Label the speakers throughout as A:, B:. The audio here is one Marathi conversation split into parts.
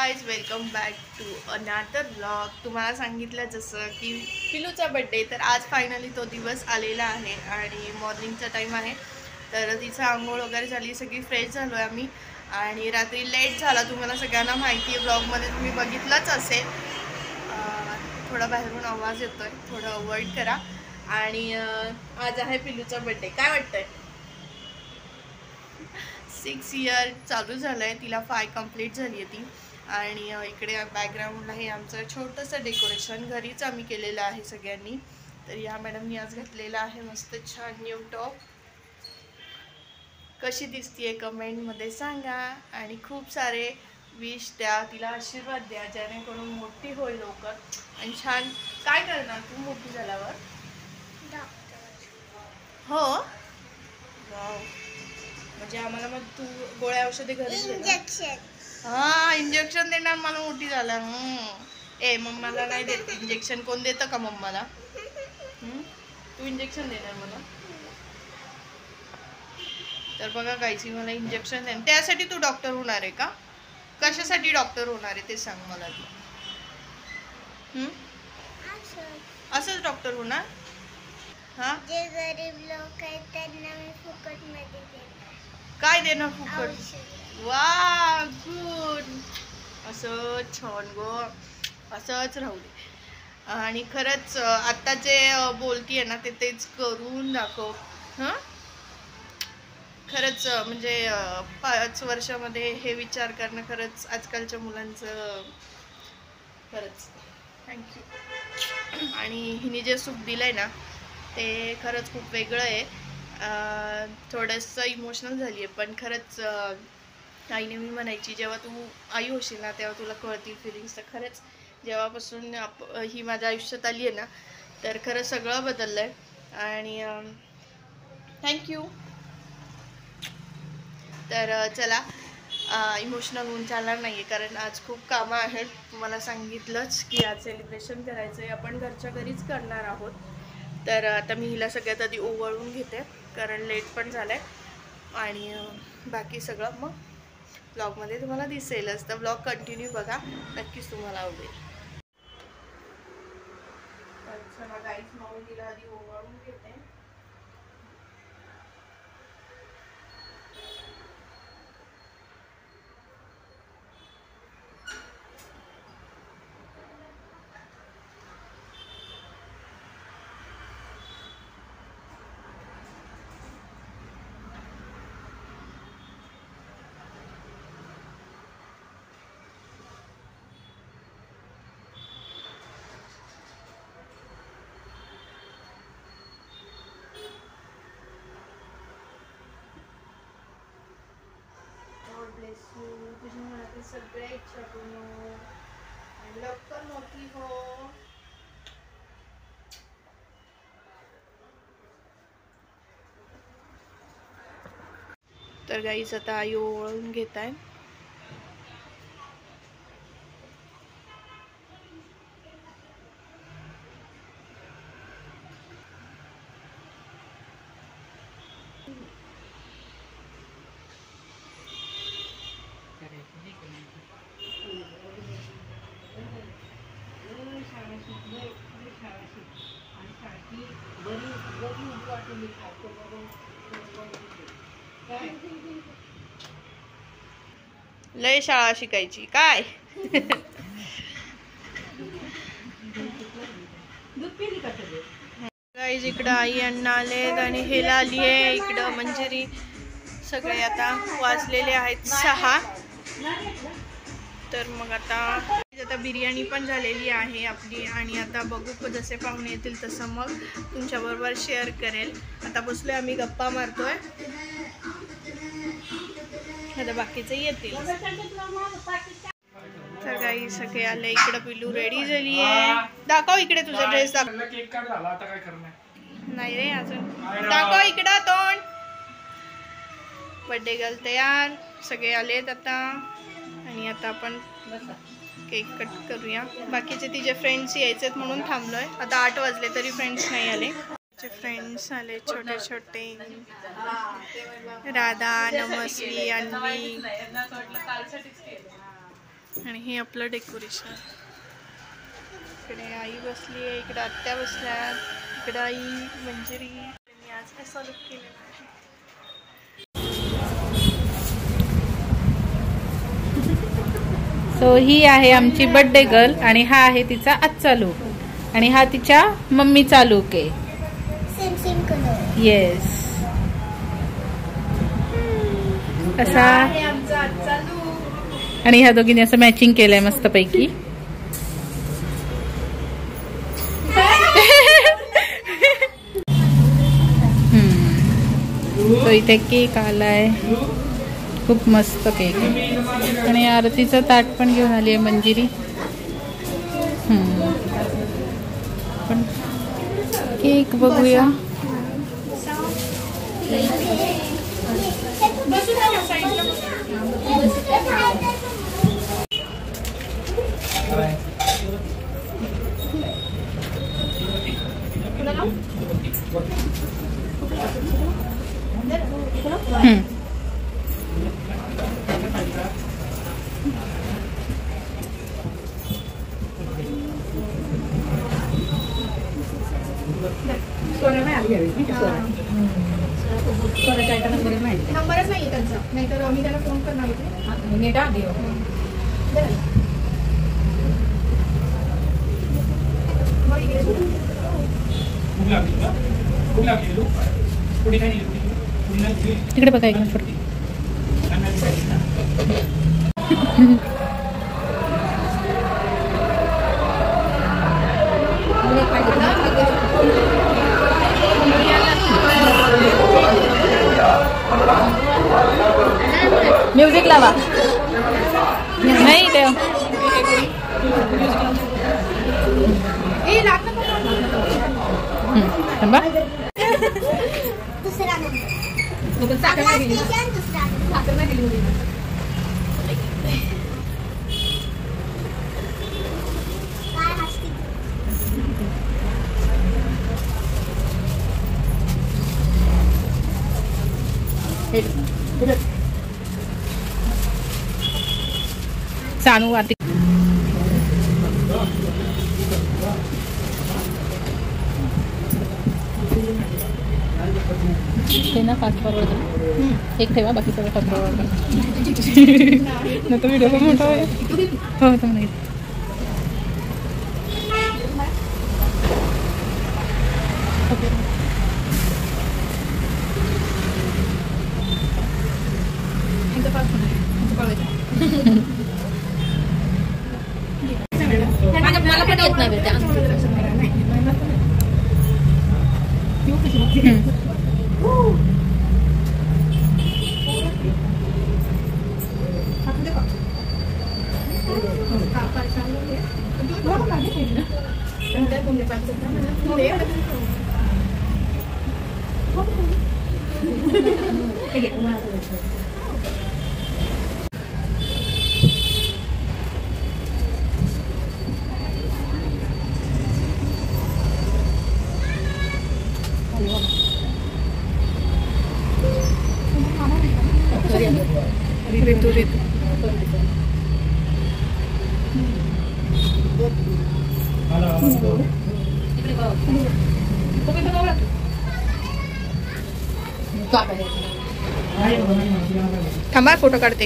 A: Guys, welcome back to another blog. तुम्हाला सांगितलं जसं की पिलूचा बड्डे, तर आज फायनली तो दिवस आलेला आहे आणि मॉर्निंगचा टाईम आहे. तर तिचं आंघोळ वगैरे झाली, सगळी फ्रेश झालो आहे आम्ही. आणि रात्री लेट झाला, तुम्हाला सगळ्यांना माहिती आहे, ब्लॉगमध्ये तुम्ही बघितलंच असेल. थोडा बाहेरून आवाज येतोय, थोडं अवॉइड करा. आणि आज आहे पिलूचा बड्डे. काय वाटतंय? 6 इयर चालू झालं आहे, तिला 5 कंप्लीट झाली आहे ती. आणि इकडे बॅकग्राऊंडला हे आमचं छोटंसं डेकोरेशन घरीच आम्ही केलेलं आहे सगळ्यांनी. तर या मॅडमनी आज घातलेला आहे मस्त छान न्यू टॉप. कशी दिसतीये कमेंटमध्ये सांगा आणि खूप सारे विश द्या, तिला आशीर्वाद द्या, जेणेकरून मोठी होईल लवकर आणि छान. काय करणार तू मोठी झाल्यावर? हो, वाव. म्हणजे आम्हाला मग तू गोळ्या औषधे घरी इंजेक्शन? हा, इंजेक्शन देणार मला मोठी झाला. ए, मम्माला नाही देत इंजेक्शन. कोण देतं का मम्माला? तू इंजेक्शन देणार मला? तर बघा गायची, मला इंजेक्शन देणार. त्यासाठी तू डॉक्टर होणार आहे का? कशासाठी डॉक्टर होणार आहे ते सांग मला तू. असंच डॉक्टर होणार? हा,
B: जे गरीब लोक आहेत त्यांना मी फुकट मध्ये देणार.
A: काय देणार फुकट? वा, गुड. असं छान गो, असंच राहू दे. आणि खरंच आता जे बोलतीये ना ते तेच करून दाखव. हां, खरंच म्हणजे 5 वर्षामध्ये हे विचार करणं खरंच आजकालच्या मुलांचं खरंच थँक्यू. आणि हिने जे सुख दिलंय ना ते खरंच खूप वेगळं आहे. थोडंसं इमोशनल झाली आहे, पण खरंच आईने मी म्हणायची जेव्हा तू आई होशील ना तेव्हा तुला कळतील फिलिंग्स. तर खरंच जेव्हापासून ही माझ्या आयुष्यात आली आहे ना तर खरं सगळं बदललं आहे. आणि थँक्यू. तर चला, इमोशनल होऊन चालणार नाही आहे, कारण आज खूप कामं आहेत. तुम्हाला सांगितलंच की आज सेलिब्रेशन करायचं आहे, आपण घरच्या घरीच करणार आहोत. तर आता मी हिला सगळ्यात आधी ओवाळून घेते, कारण लेट पण झालं आहे. आणि बाकी सगळं मग ब्लॉगमध्ये तुम्हाला दिसेलच. तर ब्लॉग कंटिन्यू बघा, नक्कीच तुम्हाला आवडेल. तर चला गाईस, मग हिला आधी ओवाळून घेते. तुझी मनातील सगळ्या इच्छा पूर्ण हो आणि लवकर मोठी हो. तर गाईच आता आई ओवाळून घेत आहे. लय शाळा शिकायची काय? गाईज इकडं आई अण्णा आलेत आणि हेला आली आहे इकडं मंजिरी. सगळे आता वाजलेले आहेत 6. तर मग आता बिर्याणी पण झालेली आहे आपली. आणि आता बघू जसे पाहुणे येतील तसं मग तुमच्याबरोबर शेअर करेल. आता बसलोय आम्ही, गप्पा मारतोय. आता बाकीचे येतील. तर काही सगळे आले. इकडं पिलू रेडी झाली आहे. दाखव इकडे तुझा ड्रेस. नाही रे अजून. दाखव इकडं तोंड. बर्थडे गर्ल तयार. सगळे आलेत आता. आणि आता आपण केक कट करूया. बाकीचे तिचे फ्रेंड्स यायचेत म्हणून थांबलोय. आता 8 वाजले तरी फ्रेंड्स नाही आले. फ्रेंड्स आले छोटे छोटे. राधा, नमस्वी, अन्वी. आणि हे आपलं डेकोरेशन. इकडे आई बसली आहे, इकडे आत्या बसल्या, इकडे आई मंजिरी. मी आज असं लुक केलेलं आहे.
C: सो ही आहे आमची बर्थडे गर्ल आणि हा आहे तिचा आजचा लुक आणि हा तिच्या मम्मीचा लुक आहे.
B: Same same colour.
C: येस. असा
A: आहे आमचा आजचा लुक.
C: आणि ह्या दोघींनी असं मॅचिंग केलंय मस्त पैकी. तो इथे केक आलाय, खूप मस्त केक. आणि आरतीचं ताट पण घेऊन आली आहे मंजिरी. पण केक बघूया.
A: नंबरच नाही त्यांचा, नाहीतर आम्ही त्याला फोन करणार होते.
C: तिकडे बघा एक मिनिट. म्युझिक लावा. नाही देव. थांबा.
B: दुसरा
C: सानू आरती. ते ना फास्ट फॉरवर्ड एक ठेवा, बाकी सगळं फास्ट फॉरवर्ड नाही तर व्हिडिओ पण मोठा आहे. हो तर नाही.
D: मला पण येत नाही बेटा.
A: ऋतू ऋतू थांबा, फोटो काढते.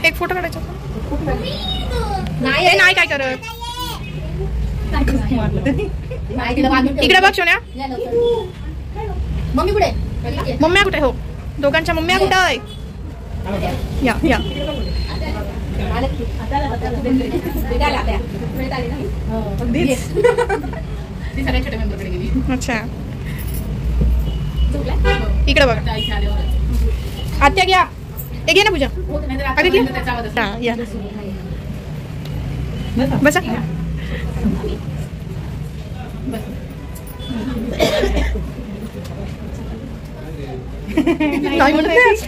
A: एक फोटो काढायचा. नाही काय करत. इकडे बघ सोन्या.
D: मम्मी कुठे?
A: मम्म्या कुठे? हो, दोघांच्या मम्म्या कुठे आहे? या या. अच्छा, इकडे बघा. आत्या घ्या, एक घे ना पूजा. अगं घ्या. या बसा. काय म्हणतेस?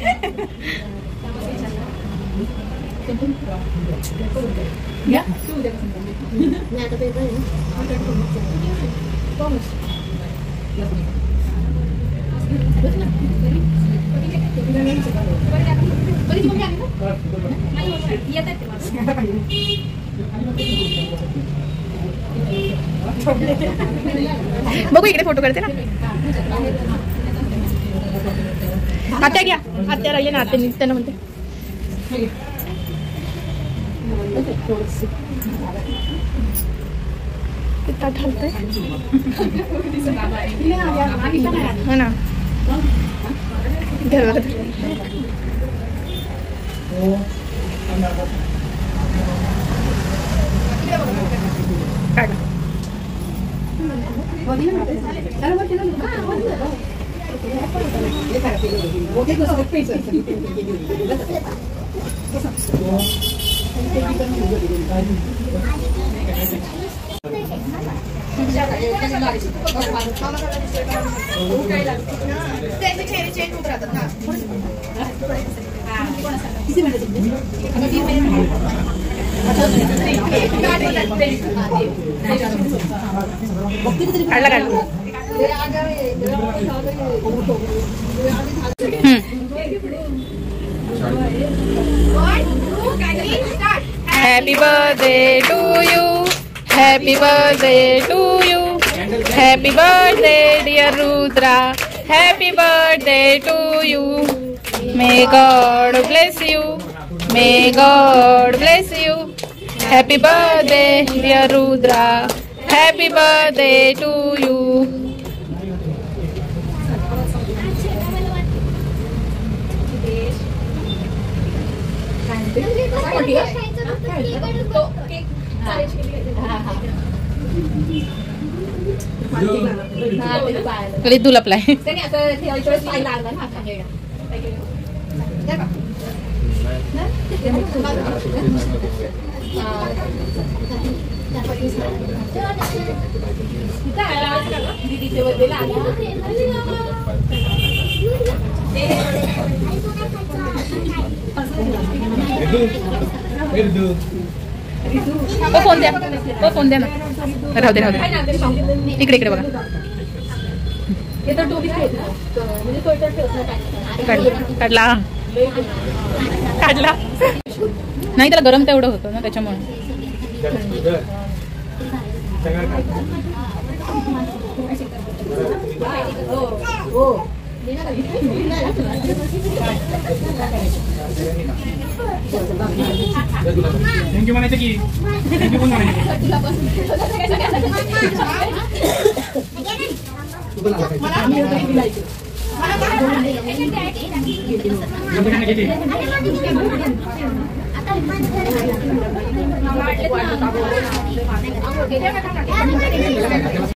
C: बघू इकडे फोटो काढते ना. आत्या घ्या, आत्या राहिले ना, आत्या त्यांना म्हणते. ताट हलतंय हो ना. धर बघा काढ.
A: त्याचे चेहरे चेंज होत राहतात ना.
C: काढला काढला. Happy birthday to you, happy birthday to you, happy birthday dear Rudra, happy birthday to you. May God bless you, may God bless you. Happy birthday dear Rudra, happy birthday to you. कधी दुलपलाय. फोन द्या, फोन द्या ना. राहू दे राहू दे. इकडे इकडे बघा. काढला काढला नाही, त्याला गरम तेवढं होतं ना त्याच्यामुळे.
E: थँक्यू म्हणायचं की, थँक्यू पण म्हणायचं.